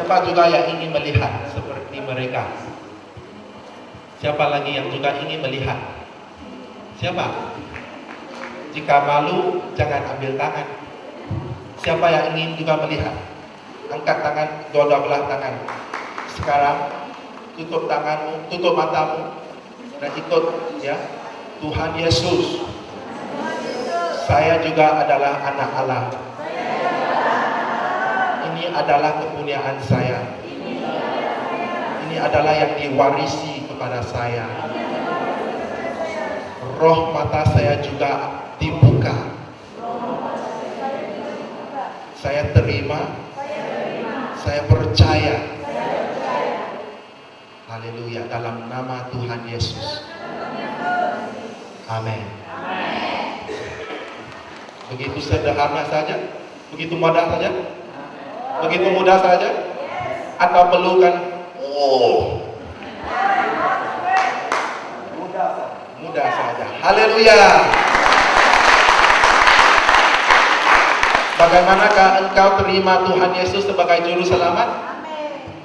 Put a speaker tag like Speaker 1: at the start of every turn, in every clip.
Speaker 1: Siapa juga yang ingin melihat seperti mereka? Siapa lagi yang juga ingin melihat? Siapa? Jika malu, jangan ambil tangan. Siapa yang ingin juga melihat? Angkat tangan, dua belah tangan. Sekarang tutup tanganmu, tutup matamu, dan ikut ya. Tuhan Yesus, saya juga adalah anak Allah. Ini adalah kepunyaan saya. Ini adalah yang diwarisi kepada saya. Roh mata saya juga dibuka. Saya terima. Saya percaya. Haleluya, dalam nama Tuhan Yesus. Amin. Begitu sederhana saja, begitu mudah saja, begitu mudah saja, atau perlukan mudah saja. Haleluya. Bagaimanakah engkau terima Tuhan Yesus sebagai juru selamat?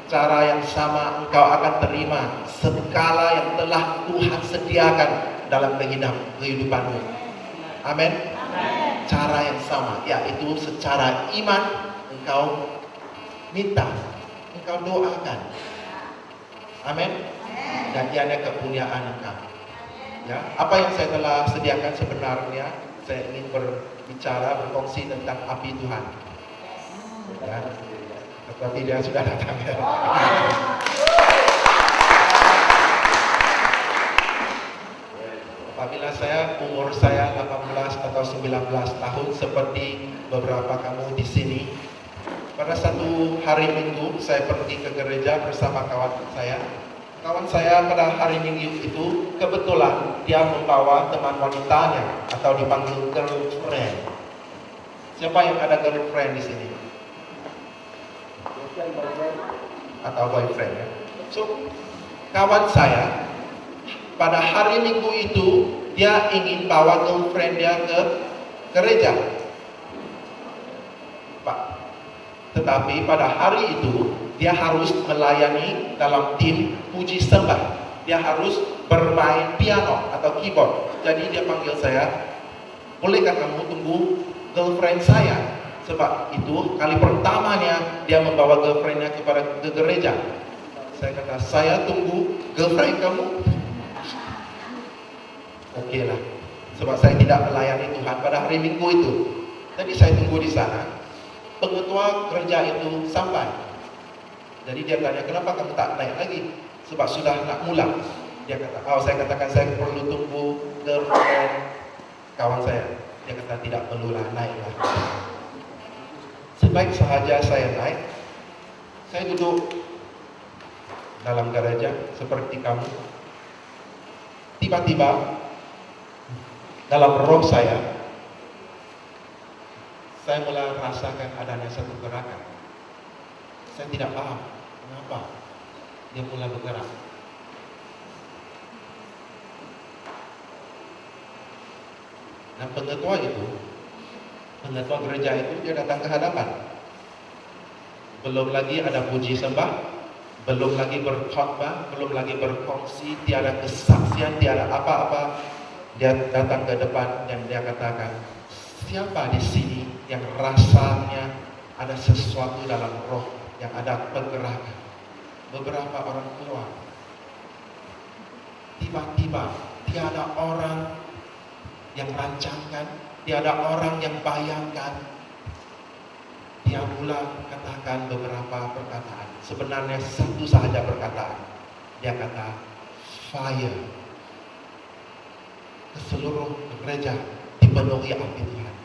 Speaker 1: Cara yang sama engkau akan terima segala yang telah Tuhan sediakan dalam kehidupanmu. Amin. Cara yang sama, yaitu secara iman engkau minta, engkau doakan. Amin. Dan ia adalah kepunyaan engkau. Ya, apa yang saya telah sediakan sebenarnya, saya ingin berbicara, berkongsi tentang api Tuhan. Ya, seperti dia sudah datang. Ya. Apabila umur saya 18 atau 19 tahun seperti beberapa kamu di sini, pada satu hari Minggu saya pergi ke gereja bersama kawan saya. Kawan saya pada hari Minggu itu kebetulan dia membawa teman wanitanya atau dipanggil girlfriend. Siapa yang ada girlfriend di sini? Atau boyfriend ya? So, kawan saya pada hari Minggu itu dia ingin bawa girlfriend dia ke gereja. Pak. Tetapi pada hari itu dia harus melayani dalam tim puji sembah. Dia harus bermain piano atau keyboard. Jadi dia panggil saya, bolehkah kamu tunggu girlfriend saya? Sebab itu kali pertamanya dia membawa girlfriendnya ke gereja. Saya kata, saya tunggu girlfriend kamu. Oke lah, sebab saya tidak melayani Tuhan pada hari Minggu itu. Jadi saya tunggu di sana. Pengetua gereja itu sampai. Jadi dia tanya, kenapa kamu tak naik lagi? Sebab sudah nak mula. Dia kata, saya katakan saya perlu tunggu girlfriend kawan saya. Dia kata, tidak perlulah, naiklah. Sebaik sahaja saya naik, saya duduk dalam gereja seperti kamu. Tiba-tiba dalam roh saya mulai merasakan adanya satu gerakan. Saya tidak paham kenapa dia mulai bergerak. Dan pengetua gereja itu dia datang ke hadapan. Belum lagi ada puji sembah, belum lagi berkhotbah, belum lagi berkongsi, tiada kesaksian, tiada apa-apa. Dia datang ke depan dan dia katakan, siapa di sini yang rasanya ada sesuatu dalam roh, yang ada pergerakan? Beberapa orang keluar. Tiba-tiba tiada orang yang rancangkan, tiada orang yang bayangkan. Dia mula katakan beberapa perkataan. Sebenarnya satu sahaja perkataan. Dia kata, fire. Ke seluruh gereja dipenuhi api Tuhan.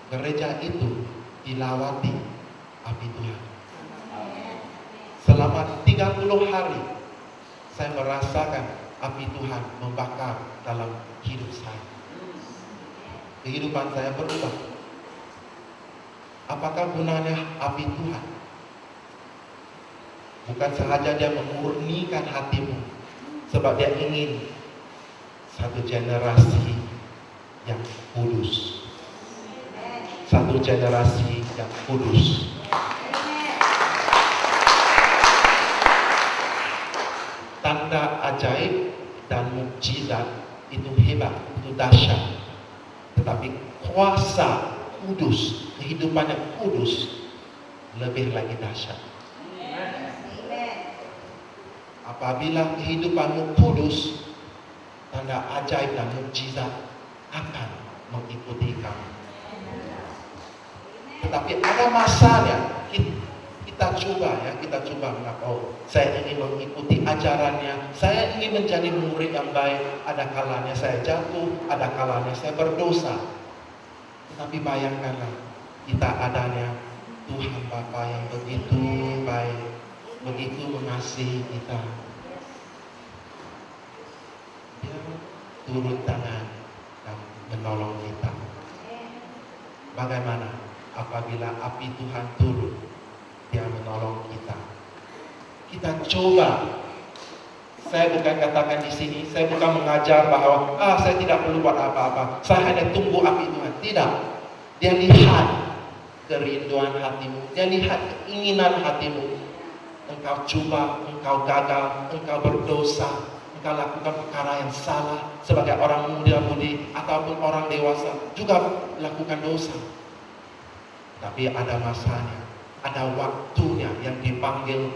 Speaker 1: Gereja itu dilawati api Tuhan. Selama 30 hari saya merasakan api Tuhan membakar dalam hidup saya. Kehidupan saya berubah. Apakah gunanya api Tuhan? Bukan sahaja dia memurnikan hatimu, sebab dia ingin satu generasi yang kudus. Satu generasi yang kudus. ajaib dan mukjizat itu hebat, itu dahsyat. Tetapi kuasa kudus, kehidupan yang kudus lebih lagi dahsyat. Apabila kehidupanmu kudus, tanda ajaib dan mukjizat akan mengikuti kamu. Tetapi ada masanya kita coba oh, saya ingin mengikuti ajarannya, saya ingin menjadi murid yang baik. Ada kalanya saya jatuh, ada kalanya saya berdosa. Tetapi bayangkanlah, kita adanya Tuhan Bapa yang begitu baik, begitu mengasihi kita. Dia turun tangan dan menolong kita. Bagaimana apabila api Tuhan turun, Dia menolong kita? Kita coba. Saya bukan katakan di sini, saya bukan mengajar bahwa saya tidak perlu buat apa-apa, saya hanya tunggu api Tuhan. Tidak. Dia lihat kerinduan hatimu, Dia lihat keinginan hatimu. Engkau coba, engkau gagal, engkau berdosa, engkau lakukan perkara yang salah sebagai orang muda-mudi ataupun orang dewasa juga lakukan dosa. Tapi ada masanya, ada waktunya yang dipanggil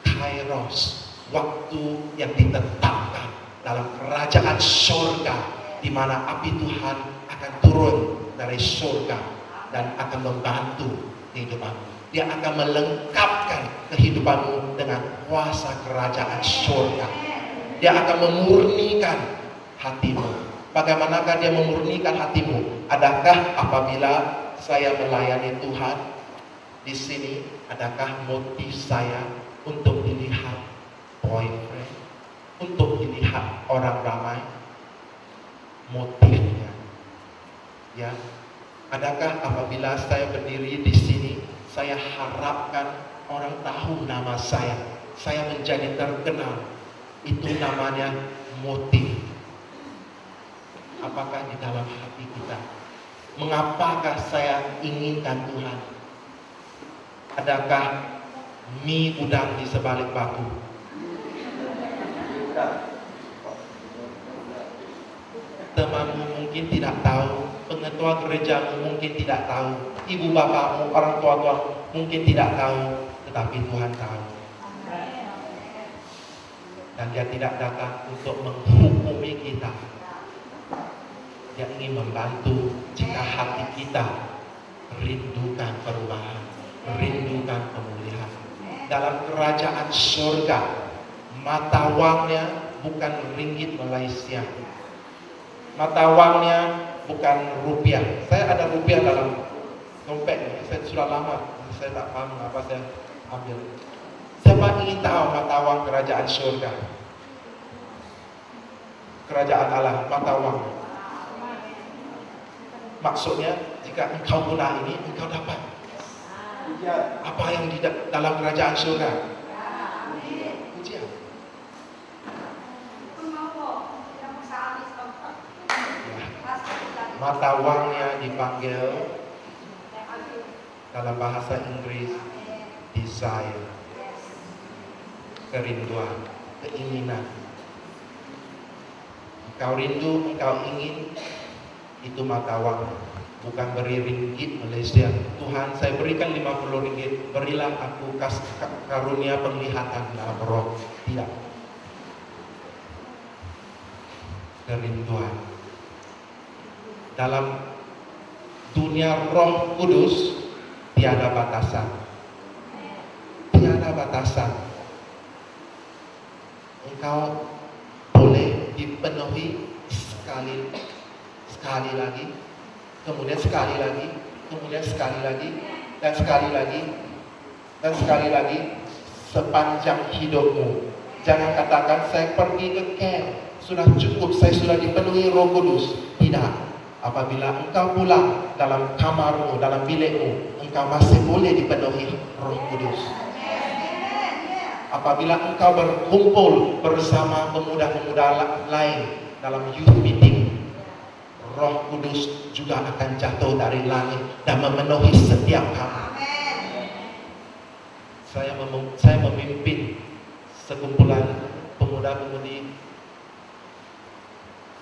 Speaker 1: Kairos, waktu yang ditetapkan dalam kerajaan surga, di mana api Tuhan akan turun dari surga dan akan membantu kehidupanmu. Dia akan melengkapkan kehidupanmu dengan kuasa kerajaan surga. Dia akan memurnikan hatimu. Bagaimanakah Dia memurnikan hatimu? Adakah apabila saya melayani Tuhan di sini, adakah motif saya untuk dilihat boyfriend, untuk dilihat orang ramai? Motifnya, ya. Adakah apabila saya berdiri di sini, saya harapkan orang tahu nama saya menjadi terkenal? Itu namanya motif. Apakah di dalam hati kita? Mengapakah saya inginkan Tuhan? Adakah mie udang di sebalik batu? Temanmu mungkin tidak tahu, pengetua gerejamu mungkin tidak tahu, ibu bapakmu, orang tua mungkin tidak tahu, tetapi Tuhan tahu. Dan Dia tidak datang untuk menghukumi kita. Dia ingin membantu jika hati kita rindukan perubahan, rindukan pemulihan. Dalam kerajaan surga, mata uangnya bukan ringgit Malaysia, mata uangnya bukan rupiah. Saya ada rupiah dalam dompet, saya sudah lama, saya tak paham apa saya ambil. Siapa ingin tahu mata uang kerajaan surga? Kerajaan Allah, mata uang. Maksudnya, jika engkau guna ini, engkau dapat apa yang di dalam kerajaan surga? Pujian. Mata uangnya dipanggil dalam bahasa Inggris desire, kerinduan, keinginan. Engkau rindu, engkau ingin, itu mata uang. Bukan beri ringgit Malaysia. Tuhan, saya berikan 50 ringgit, berilah aku karunia penglihatan dalam roh. Tidak. Kerinduan. Dalam dunia Roh Kudus tiada batasan. Tiada batasan. Engkau boleh dipenuhi sekali lagi, kemudian sekali lagi, kemudian sekali lagi, dan sekali lagi, dan sekali lagi sepanjang hidupmu. Jangan katakan saya pergi ke camp, sudah cukup, saya sudah dipenuhi Roh Kudus. Tidak. Apabila engkau pulang dalam kamarmu, dalam bilikmu, engkau masih boleh dipenuhi Roh Kudus. Apabila engkau berkumpul bersama pemuda-pemuda lain dalam youth meeting, Roh Kudus juga akan jatuh dari langit dan memenuhi setiap kamu. Saya memimpin sekumpulan pemuda-pemudi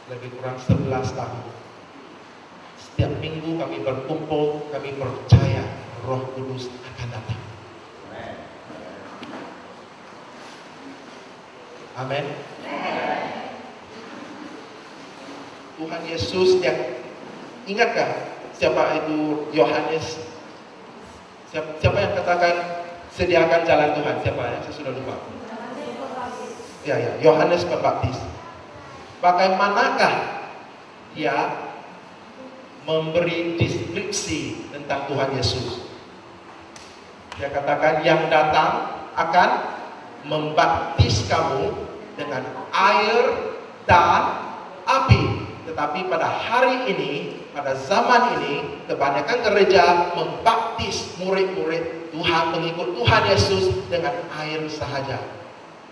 Speaker 1: lebih kurang 11 tahun. Setiap minggu kami berkumpul, kami percaya Roh Kudus akan datang. Amin. Tuhan Yesus yang ingatkah siapa itu Yohanes? Siapa yang katakan sediakan jalan Tuhan? Siapa ya? Saya sudah lupa. Ya, Yohanes Pembaptis. Bagaimanakah dia memberi deskripsi tentang Tuhan Yesus? Dia katakan yang datang akan membaptis kamu dengan air dan api. Tetapi pada hari ini, pada zaman ini, kebanyakan gereja membaptis murid-murid Tuhan, pengikut Tuhan Yesus dengan air sahaja,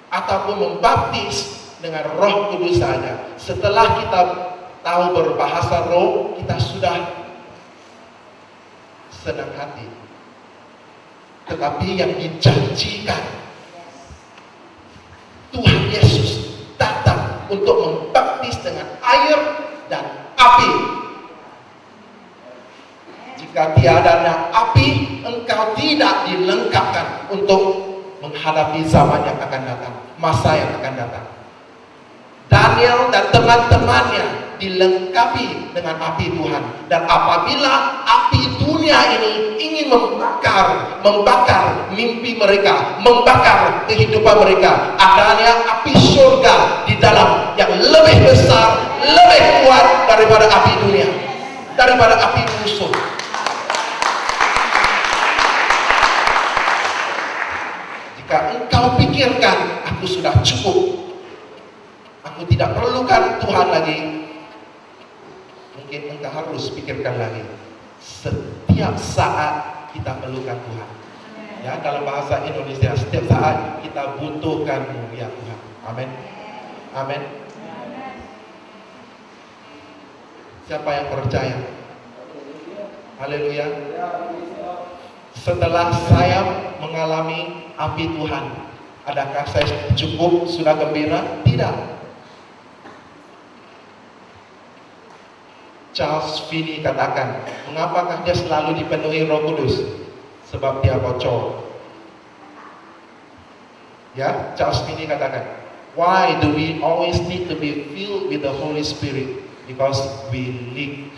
Speaker 1: ataupun membaptis dengan Roh Kudus saja. Setelah kita tahu berbahasa roh, kita sudah senang hati. Tetapi yang dijanjikan Tuhan Yesus datang untuk membaptis dengan air dan api. Jika tiadanya api, engkau tidak dilengkapkan untuk menghadapi zaman yang akan datang, masa yang akan datang. Daniel dan teman-temannya dilengkapi dengan api Tuhan. Dan apabila api dunia ini ingin membakar mimpi mereka, membakar kehidupan mereka, adanya api surga di dalam yang lebih besar, lebih kuat daripada api dunia, daripada api musuh. Jika engkau pikirkan aku sudah cukup, aku tidak perlukan Tuhan lagi, mungkin engkau harus pikirkan lagi. Setiap saat kita perlukan Tuhan. Ya, dalam bahasa Indonesia, setiap saat kita butuhkan-Mu ya Tuhan. Amin. Amin. Siapa yang percaya? Haleluya. Setelah saya mengalami api Tuhan, adakah saya cukup, sudah gembira? Tidak. Charles Finney katakan, mengapakah dia selalu dipenuhi Roh Kudus? Sebab dia bocor. Ya, Charles Finney katakan, why do we always need to be filled with the Holy Spirit? Because we leak.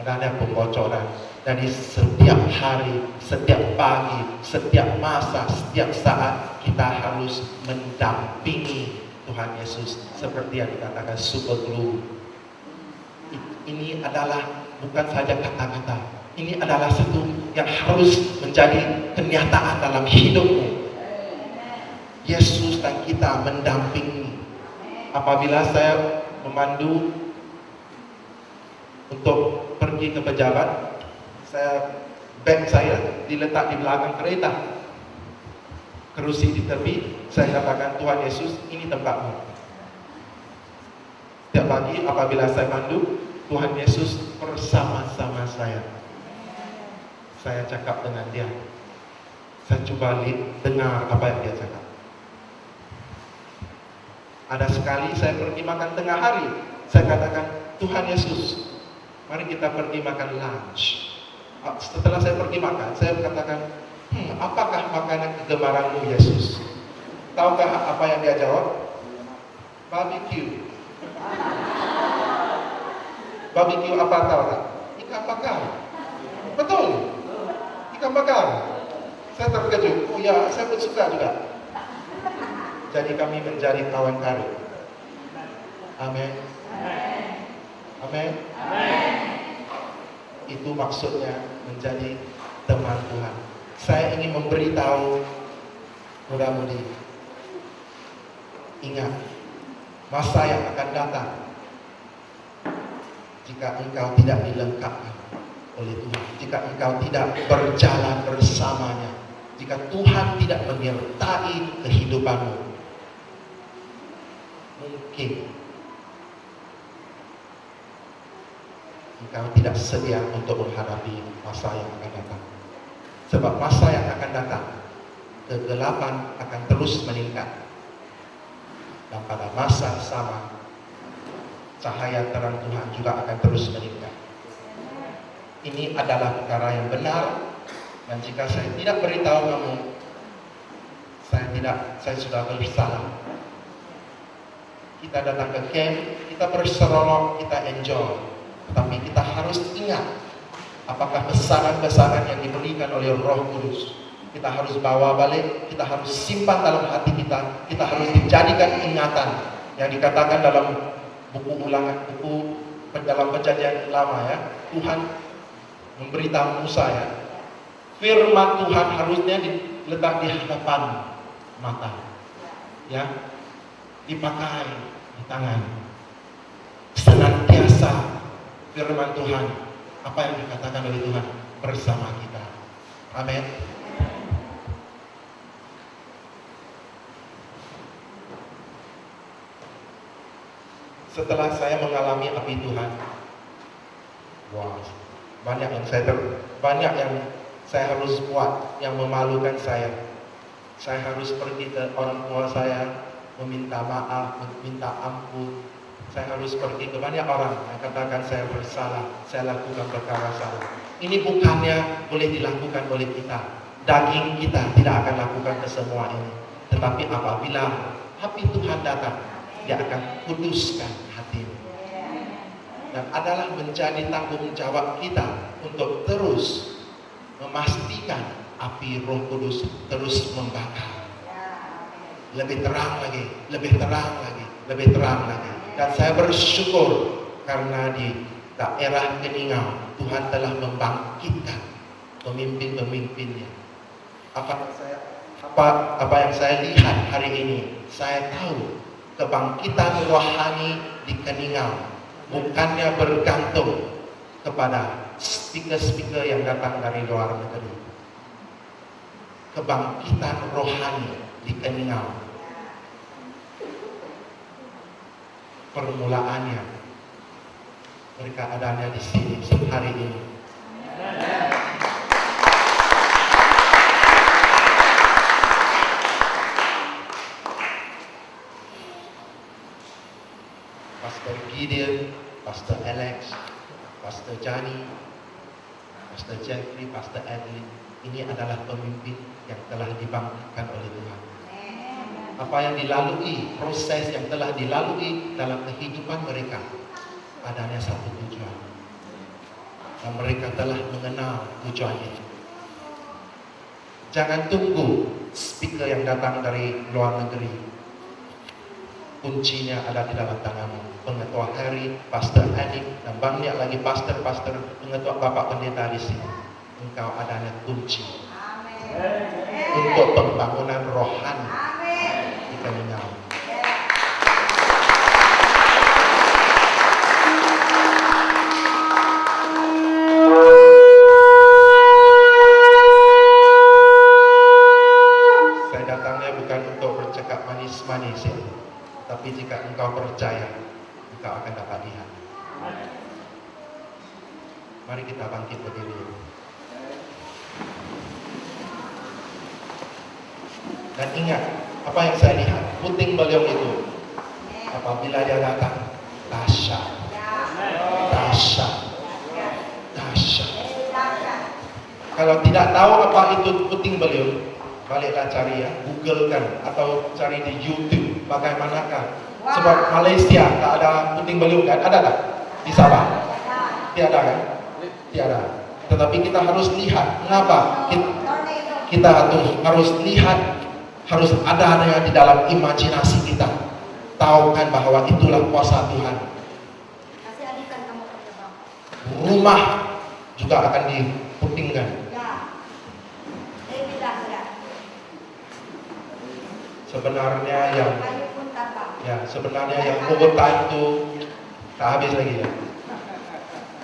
Speaker 1: Ada pembocoran. Dari setiap hari, setiap pagi, setiap masa, setiap saat kita harus mendampingi Tuhan Yesus seperti yang dikatakan super glue. Ini adalah bukan saja kata-kata. Ini adalah satu yang harus menjadi kenyataan dalam hidupmu. Yesus dan kita mendampingi. Apabila saya memandu untuk pergi ke pejabat, bag saya diletak di belakang kereta, kerusi di tepi. Saya katakan, Tuhan Yesus, ini tempatmu. Setiap pagi apabila saya mandu, Tuhan Yesus bersama-sama saya. Saya cakap dengan dia. Saya coba dengar apa yang dia cakap. Ada sekali saya pergi makan tengah hari, saya katakan, Tuhan Yesus, mari kita pergi makan lunch. Setelah saya pergi makan, saya katakan, apakah makanan kegemaranmu Yesus? Tahukah apa yang dia jawab? Barbecue. Barbecue apa tahu tak? Ikan bakar. Betul. Ikan bakar. Saya terkejut. Oh ya, saya pun suka juga. Jadi kami menjadi kawan karib. Amin. Amin. Itu maksudnya menjadi teman Tuhan. Saya ingin memberitahu muda-mudi, ingat masa yang akan datang. Jika engkau tidak dilengkapi oleh Tuhan, jika engkau tidak berjalan bersamanya, jika Tuhan tidak menyertai kehidupanmu, mungkin engkau tidak sedia untuk menghadapi masa yang akan datang. Sebab masa yang akan datang, kegelapan akan terus meningkat. Dan pada masa sama, cahaya terang Tuhan juga akan terus meningkat. Ini adalah perkara yang benar, dan jika saya tidak beritahu kamu, saya sudah bersalah. Kita datang ke camp, kita berserolok, kita enjoy, tetapi kita harus ingat apakah pesanan-pesanan yang diberikan oleh Roh Kudus. Kita harus bawa balik, kita harus simpan dalam hati kita, kita harus dijadikan ingatan yang dikatakan dalam buku dalam perjanjian lama ya. Tuhan memberitahu Musa ya, firman Tuhan harusnya diletak di hadapan mata, ya, dipakai di tangan. Senantiasa firman Tuhan, apa yang dikatakan oleh Tuhan bersama kita. Amin. Setelah saya mengalami api Tuhan, wow, banyak yang saya harus buat yang memalukan saya. Saya harus pergi ke orang tua saya, meminta maaf, meminta ampun. Saya harus pergi ke banyak orang yang katakan saya bersalah, saya lakukan perkara salah. Ini bukannya boleh dilakukan oleh kita. Daging kita tidak akan lakukan ke semua ini. Tetapi apabila api Tuhan datang, dia akan kuduskan hatimu. Dan adalah menjadi tanggung jawab kita untuk terus memastikan api Roh Kudus terus membakar. Lebih terang lagi, lebih terang lagi, lebih terang lagi. Dan saya bersyukur karena di daerah Keningau Tuhan telah membangkitkan pemimpin-pemimpinnya. Apa yang saya lihat hari ini, saya tahu kebangkitan rohani di Keningau bukannya bergantung kepada speaker-speaker yang datang dari luar negeri. Kebangkitan rohani di Keningau, permulaannya mereka adanya di sini hari ini. Pastor Gideon, Pastor Alex, Pastor Jani, Pastor Jeffrey, Pastor Edwin, ini adalah pemimpin yang telah dibangkitkan oleh Tuhan. Apa yang dilalui, proses yang telah dilalui dalam kehidupan mereka, adanya satu tujuan. Dan mereka telah mengenal tujuan itu. Jangan tunggu speaker yang datang dari luar negeri. Kuncinya ada di dalam tanganmu. Pengetua Harry, Pastor Adik, dan banyak lagi pastor-pastor, pengetua Bapak Pendeta di sini. Engkau adanya kunci untuk pembangunan rohani di Keningau. Saya datangnya bukan untuk bercakap manis-manis ya. Tapi jika engkau percaya, engkau akan dapat lihat. Mari kita bangkit berdiri. Dan ingat, apa yang saya lihat, puting beliung itu, apabila dia datang, dahsyat, dahsyat, dahsyat. Kalau tidak tahu apa itu puting beliung, baliklah cari ya, Google-kan atau cari di YouTube bagaimanakah. Sebab Malaysia tak ada puting beliung kan? Ada tak? Di Sabah? Tiada kan? Tiada. Tetapi kita harus lihat. Mengapa? Kita harus lihat, harus ada di dalam imajinasi kita. Tahu kan bahwa itulah kuasa Tuhan. Rumah juga akan diputingkan. Sebenarnya yang overtime itu tak habis lagi ya.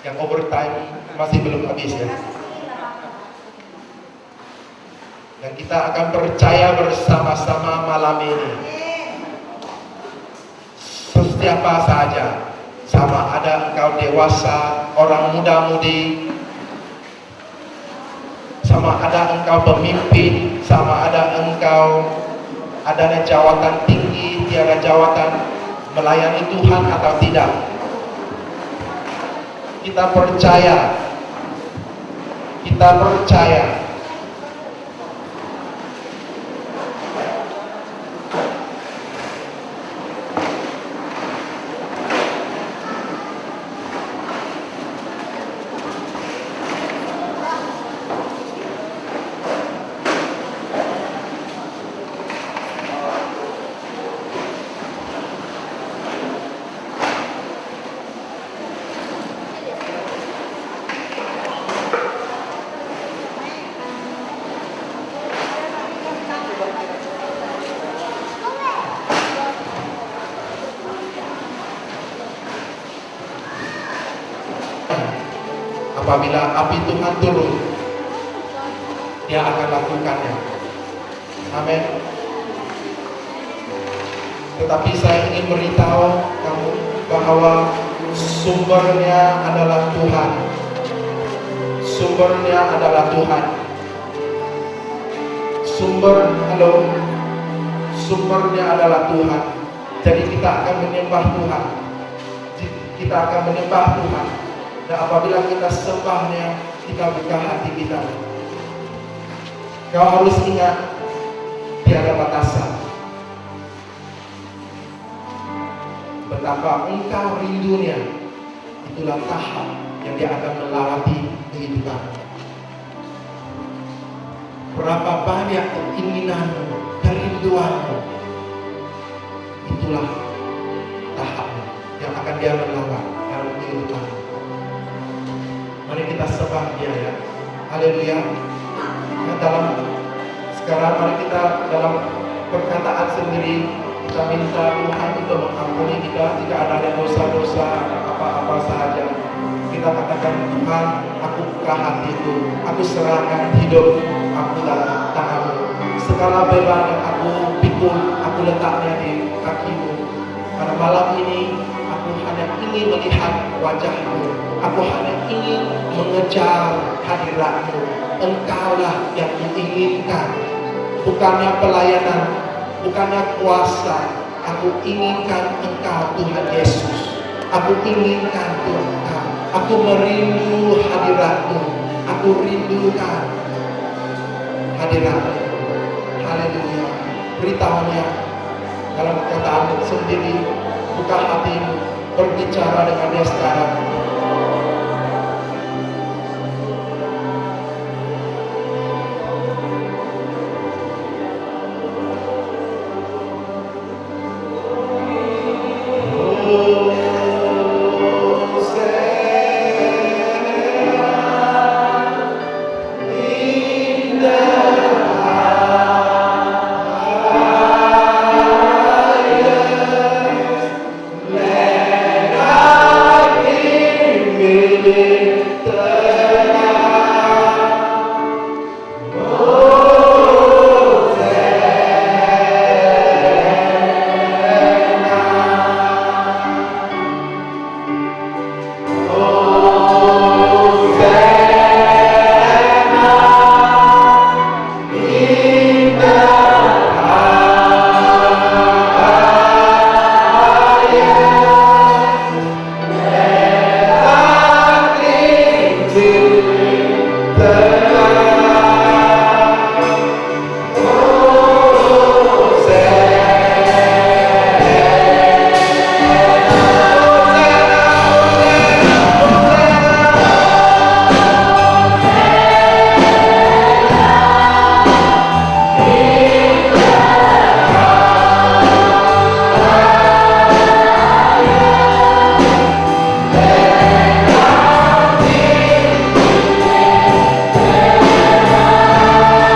Speaker 1: Yang overtime masih belum habis ya. Dan kita akan percaya bersama-sama malam ini. Sesiapa saja, sama ada engkau dewasa, orang muda-mudi, sama ada engkau pemimpin, sama ada engkau adanya jawatan tinggi, tiada jawatan melayani Tuhan atau tidak. kita percaya. Kita percaya. Apabila api Tuhan turun, Dia akan lakukannya. Amin. Tetapi saya ingin beritahu kamu bahwa sumbernya adalah Tuhan. Sumbernya adalah Tuhan. Sumbernya adalah Tuhan. Jadi kita akan menyembah Tuhan. Kita akan menyembah Tuhan. Dan apabila kita sembahnya, kita buka hati kita. Kau harus ingat, tiada batasan. Betapa engkau rindunya, itulah tahap yang Dia akan melewati kehidupan. Berapa banyak keinginanmu, kerinduanmu, itulah tahap yang akan Dia melewati dalam kehidupan. Mari kita sembah Dia, ya. Haleluya. Sekarang mari kita dalam perkataan sendiri kita minta Tuhan untuk mengampuni kita jika ada dosa-dosa apa-apa sahaja. Kita katakan, Tuhan, aku buka hatiku, aku serahkan hidup aku dalam tangan-Mu. Segala beban yang aku pikul, aku letaknya di kaki-Mu. Pada malam ini aku hanya ingin melihat wajah-Mu. Aku hanya ingin mengejar hadirat-Mu. Engkaulah yang kuinginkan. Bukannya pelayanan, bukannya kuasa. Aku inginkan Engkau, Tuhan Yesus. Aku inginkan Tuhan Engkau. Aku merindu hadirat-Mu. Aku rindukan hadirat-Mu. Haleluya. Beritahunya dalam perkataan sendiri. Buka hatimu, berbicara dengan Dia sekarang.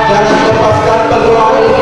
Speaker 1: Jangan lepaskan peluang